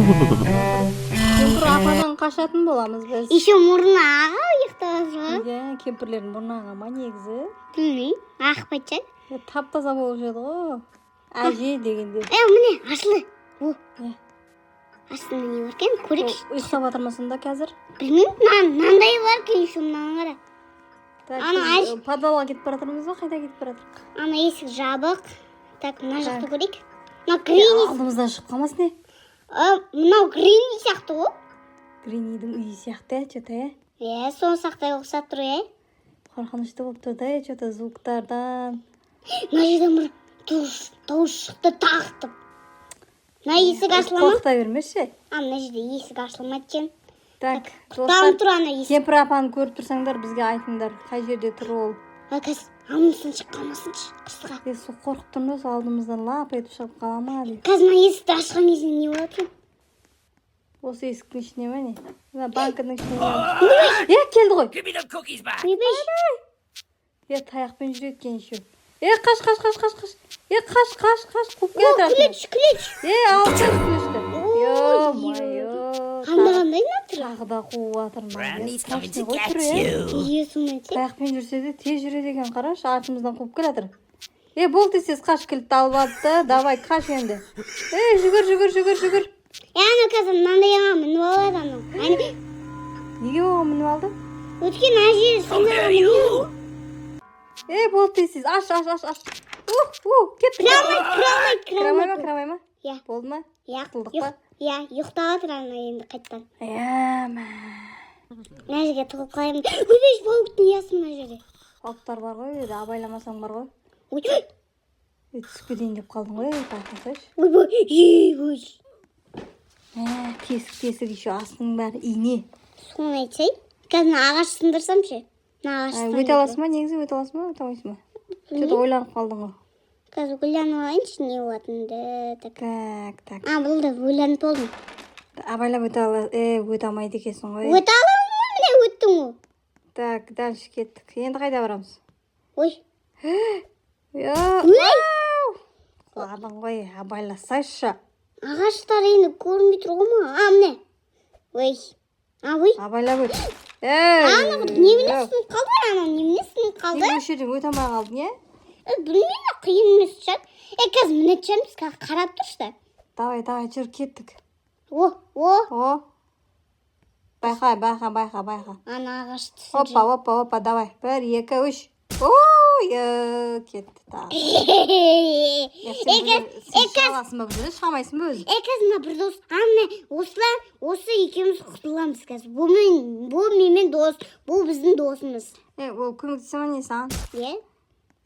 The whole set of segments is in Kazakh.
Кемпір ападан қашатын боламыз біз. Еще мұрны аға ұйықтап жатыр. Иә, кемпірлердің мұрны аға ма негізі? Білмеймін, ағып айтшы. Тап-таза болып жүреді ғой. Әже дегенде. Міне, ашылды. О, Иә. астында не бар екен? Көрейікші. Ұйықтап жатырмысың да қазір? Білмеймін, мынандай бар екен, еще мынаны қара. Ана подвалға кетіп бара жатырмыз ба? Қайда кетіп бара жатырмық? Ана есік жабық. Так, мына жақты көрейік. Мынау грини. Алдымыздан шығып қалмасын не? Мынау грини сияқты ғой. Гринидің үйі сияқты, че-то, Иә, соны сақтай ұқсап тұр, иә. Қорқынышты болып тұр да, че-то звуктардан. Мына жерден бір дауыс шықты тағытып. Мына есік ашыла ма? Қорқыта бермеші. Мына жерде есік ашылмайды екен. Так, Там тұр ана есік. кемпір апаны көріп тұрсаңдар, бізге айтыңдар, қай жерде тұр ол. Қазір амынсын шығып қалмасыншы, қысқа. Сол қорқып тұрмыз, алдымыздан лап етіп шығып қала ма деп. Қазір мына есікті ашқан кезде не болады екен? Осы есіктің ішіне ме не? Мына банкінің ішіне ме? Келді ғой. Таяқпен жүреді екен еще. Қаш. Қаш. Қуып келе жатыр. Күлеч. Алсын күлешті. Ё-майо. Қандай натыр? Тағы да қуып жатырмын. Granny's coming to Страшный ғой get түрі, you. Ие, сонымен те. Таяқпен жүрсе де тез жүреді екен, қарашы, артымыздан қуып келе жатыр. Болды сіз қаш кілтті алып алды. Давай, қаш енді. Жүгір. Ана қазір мынандай аңа мініп алады анау. Неге оған мініп алды? Өткен әжері сондай мініп. Болды сіз. Аш. Кет. Кірамай ма? Иә. Болды ма? Құтылдық па? Иә, ұйықтап отыр ана енді қайттан. Мына жерге тығып қалаймын. Өбеш бауыттың ұясы мына жерде. Бауыттар бар ғой, абайламасаң бар ғой. Ой, Түсіп кетейін деп қалдың ғой, байқасайшы. ой. Тесік еще астының бәрі ине. Соны айтсай. Қазір ағаш сындырсам ше. Өте аласың ба? Негізі өте аласың ба? Өте алмайсың ба? Что-то ойланып қалдың ғой. Қазір ойланып алайыншы не болатынды. Так. Бұл да ойланып болдым. Абайлап өте алмайды екенсің ғой. Өте аламын ма? Міне өттің ғой. Так, дальше кеттік. Енді қайда барамыз? Ой. Құладың ғой, абайласайшы. Ағаштар енді көрінбей тұр ғой ма? Міне. Ой. Абайлап өт. Ана немене сынып қалды? Немене сынып қалды? Сен осы жерден өте алмай қалдың, е? Білмеймін, қиын емес шығар. Қазір мінетшеміз қарап тұршы. Давай, жүр, кеттік. О. Байқа. Ана ағашты. Опа, давай. 1, 2, 3. Кетті тағы. Сен шығаласың ба бұл? Шығамайсың ба өзің? Қазір бір дос. Осы екеуміз құтыламыз қазір. Бұл менімен дос. Бұл біздің досымыз. Ол көмектесе ма не саған? Е?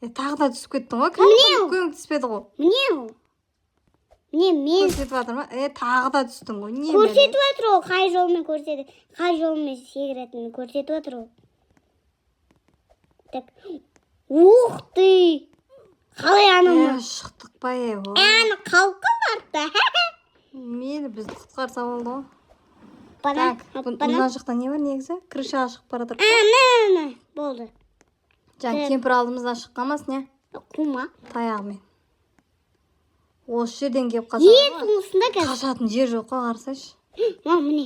Тағы да түсіп кеттің ғой? Кәдімгі көмектеспеді ғой. Міне ол. Мен көрсетіп жатыр ма? Тағы да түстің ғой. Көрсетіп жатыр ол. Қай жолмен көрсетеді. Қай жолмен секіретінін көрсетіп жатыр ол. Так. Ух ты! Қалай анамы? Шықтық па е? Ана қалқы барды. Мейлі бізді құтқарса болды ғой. Так, мына жақта не бар негізі? Крышаға шығып бара жатыр. Ана. Болды. Кемпір алдымыздан шыққанмас не? Құма. Таяғымен. Осы жерден келіп қалса тұңғысында қазір. қашатын жер жоқ қой, қарасайшы. Міне.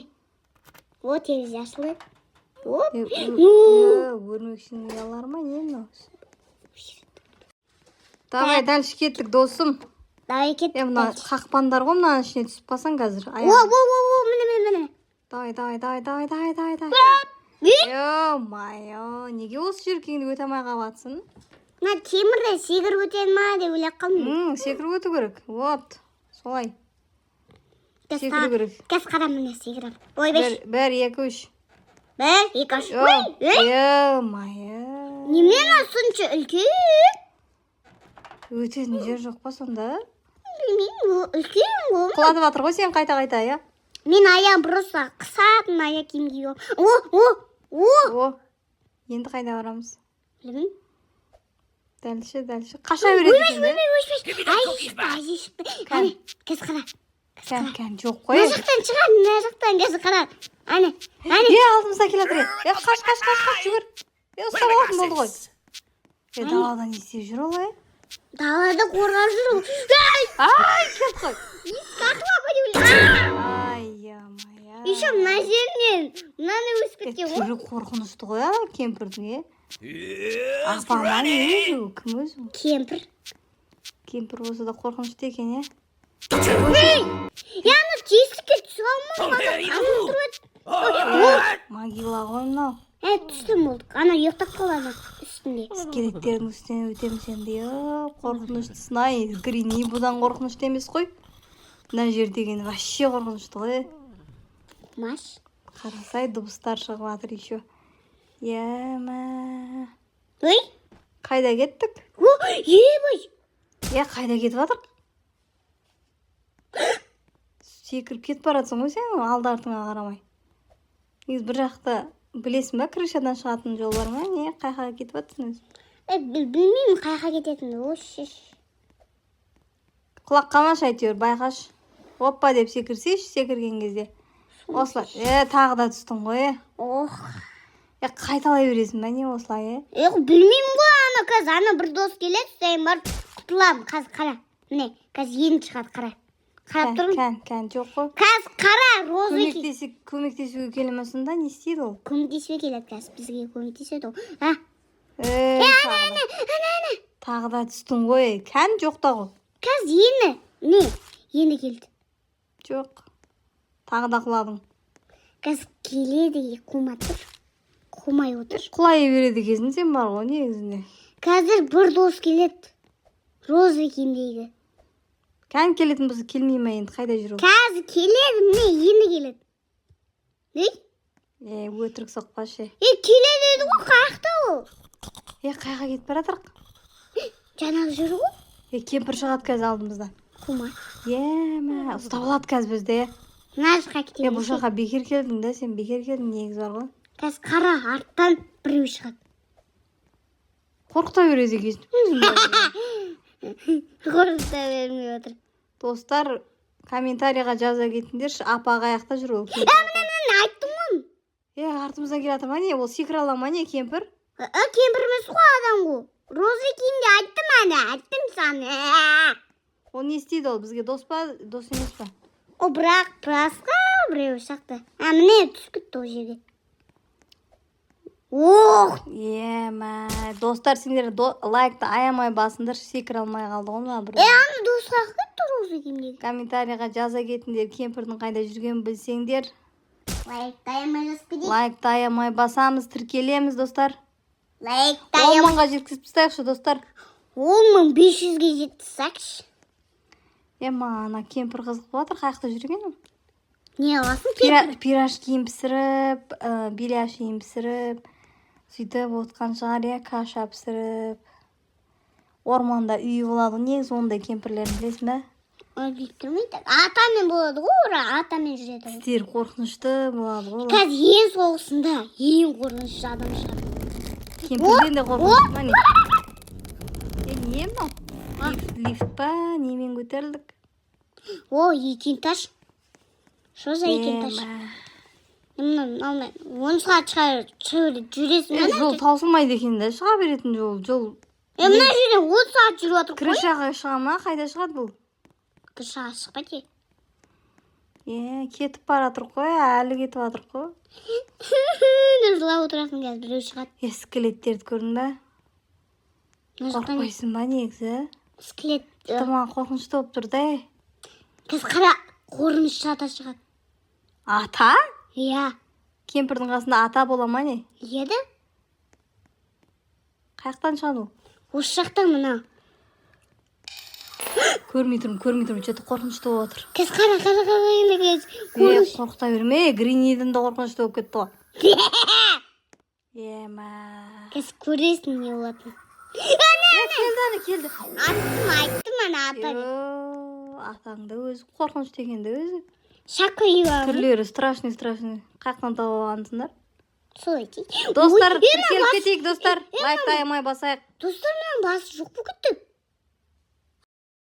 О, терезе ашылды. Өрмекшінің ұялар ма? Не мынау? Давай, дальше кеттік, досым. Давай кеттік. Мына қақпандар ғой, мынаның ішіне түсіп қалсаң қазір. Міне. Давай. Ё-майо, неге осы жеркеңді өте алмай қалатсың? Мына темірде секіріп өтеді ма деп ойлап қалдым. Секіріп өту керек. Вот, солай. Секіру керек. Қазір қара міне секіріп. Ой, 5. 1, 2, 3. 1, 2, 3. Ё-майо. Немен осынша үлкен? Өтетін жер жоқ па сонда? Білмеймін, үлкен ғой. Құладып жатыр ғой сен қайта, я? Мен аяғым просто қысатын аяқ киім киіп. Енді қайда барамыз? Білмеймін. Дальше. Қаша береді екен. Ай, шықты. Қазір қара. Кән, жоқ қой. Мына жақтан шығады, мына жақтан қазір қара. Ане. Алдымызда келе жатыр. Қаш, жүгір. Ұстап алатын болды ғой. Далада не істеп жүр олай? Далада қорғап жүр. Ай, келіп қой. Есік ашылып қойды. Ай, мынаны өсіп кеткен ғой. түрі қорқынышты ғой, кемпірдің, апама не кім өзі? Кемпір. Кемпір болса да қорқынышты екен, Ана тесікке түсіп алмай Могила ғой мынау. Түстім болды. Ана ұйықтап қалады үстінде. Скелеттердің үстінен өтемін сенде. Қорқыныштысың, ай. Грини бұдан қорқынышты емес қой. Мына жер деген вообще қорқынышты ғой. Маш. Қарасай, дыбыстар шығып жатыр еще. Ема. Ой. Қайда кеттік? Ебай. Қайда кетіп жатыр? Секіріп кетіп баратсың ғой сен, алды-артыңа қарамай. Негізі бір жақта білесің ба, крышадан шығатын жол бар ма? Не, қайға кетіп жатсың өзі? Білмеймін қайға кететінді. Ош. Құлақ қамаш әйтеуір, байқаш. Оппа деп секірсейші, секірген кезде. Осылай. Тағы да түстің ғой, Ох. Қайталай бересің ба, не осылай, Білмеймін ғой, ана қазір ана бір дос келеді, содан барып құтыламын. Қазір қара. Міне, қазір енді шығады, қара. Қарап тұрмын. Кән жоқ қой. Қазір қара, розы. Көмектесуге келемесін да, не істейді ол? Көмектесуге келеді, қазір бізге көмектеседі ол. Тағы да түстің ғой, кән жоқ та ғой. Қазір енді келді. Жоқ. Тағы да құладың. Қазір келеді, қумай отыр. Құлай береді кезін сен бар ғой, негізінде. Қазір бір дос келеді. Роза екен дейді. Кән келетін болса келмей ме енді, қайда жүру? Қазір келеді, енді келеді. Не? Өтірік соқпашы. Келеді еді ғой, қаяқта ол? Қайға кетіп баратыр? Жаңағы жүр ғой. Кемпір шығады қазір алдымыздан. Қумай. Ұстап алады қазір бізді, Мына жаққа кетеді. бұл жаққа бекер келдің да, сен бекер келдің, негіз бар ғой. Қазір қара, арттан біреу шығады. Қорқыта береді екенсің. Қорқыта бермей отыр. Достар, комментарийға жаза кетіңдерші, апа қаяқта жүр ол. Мен айттым ғой. Артымыздан келе жатыр ма не? Ол секіре ала ма не, кемпір? Кемпір емес қой, адам ғой. Роза екенде айттым саны. Ол не істейді ол? Бізге дос па, дос емес па? О, бірақ басқа біреу шақты. Міне түсіп кетті ол жерге. Ох! Достар, сендер лайкты аямай басыңдар, секіре алмай қалды ғой ма бір. Аны досқа кетті Роза екенде. Комментарийға жаза кетіңдер, кемпірдің қайда жүргенін білсеңдер. Лайкты аямай жазып кетейік. Лайкты аямай басамыз, тіркелеміз, достар. Лайкты 10 мыңға жеткізіп тастайықшы, достар. 10.500-ге жетсекші. Ана кемпір қызық болатыр, қаяқта жүрген? Не аласың кемпір? Пирожкиін пісіріп, беляшиін пісіріп, сөйтіп отқан шығар, каша пісіріп. Орманда үй болады, негіз ондай кемпірлерін білесің бе? Білдірмейді. Атамен болады ғой, атамен жүреді. Істер қорқынышты болады ғой. Қазір ең соғысында ең қорқынышты адам шығады. Кемпірден де қорқынышты ма не? Не мынау? Лифт па, немен көтерілдік? Екен таш. Что за екен таш? Онысыға жүресің бе? Жол таусылмайды екен де, шыға беретін жол. Мына жерде 10 сағат жүріп отыр қой. Крышаға шыға ма? Қайда шығады бұл? Крышаға шықпайды. Кетіп баратыр қой, әлі кетіп жатыр қой. Жылап отырасың қазір біреу шығады. Скелеттерді көрдің бе? Қорқпайсың ба негізі? Скелет. Тамақ қорқынышты болып тұр да. Қазір қара қорқынышты ата шығады. Ата? Иә. Кемпірдің қасында ата бола ма не? Еді? Қаяқтан шығады ол? Осы жақтан мына. Көрмей тұрмын, что-то қорқынышты болып отыр. Қазір қара. Қорқыта берме, Гриниден де қорқынышты болып кетті ғой. Қазір көресің не болатын. Келді. Айттым ана ата. Атаңды өзі қорқынышты екенді өзі. Шақа үйі. Түрлері страшный. Қаяқтан тауып алғансыңдар? Солай дейді. Достар, тіркеліп кетейік, достар. Лайкты аямай басайық. Достар, мен басы жоқ болып кетті.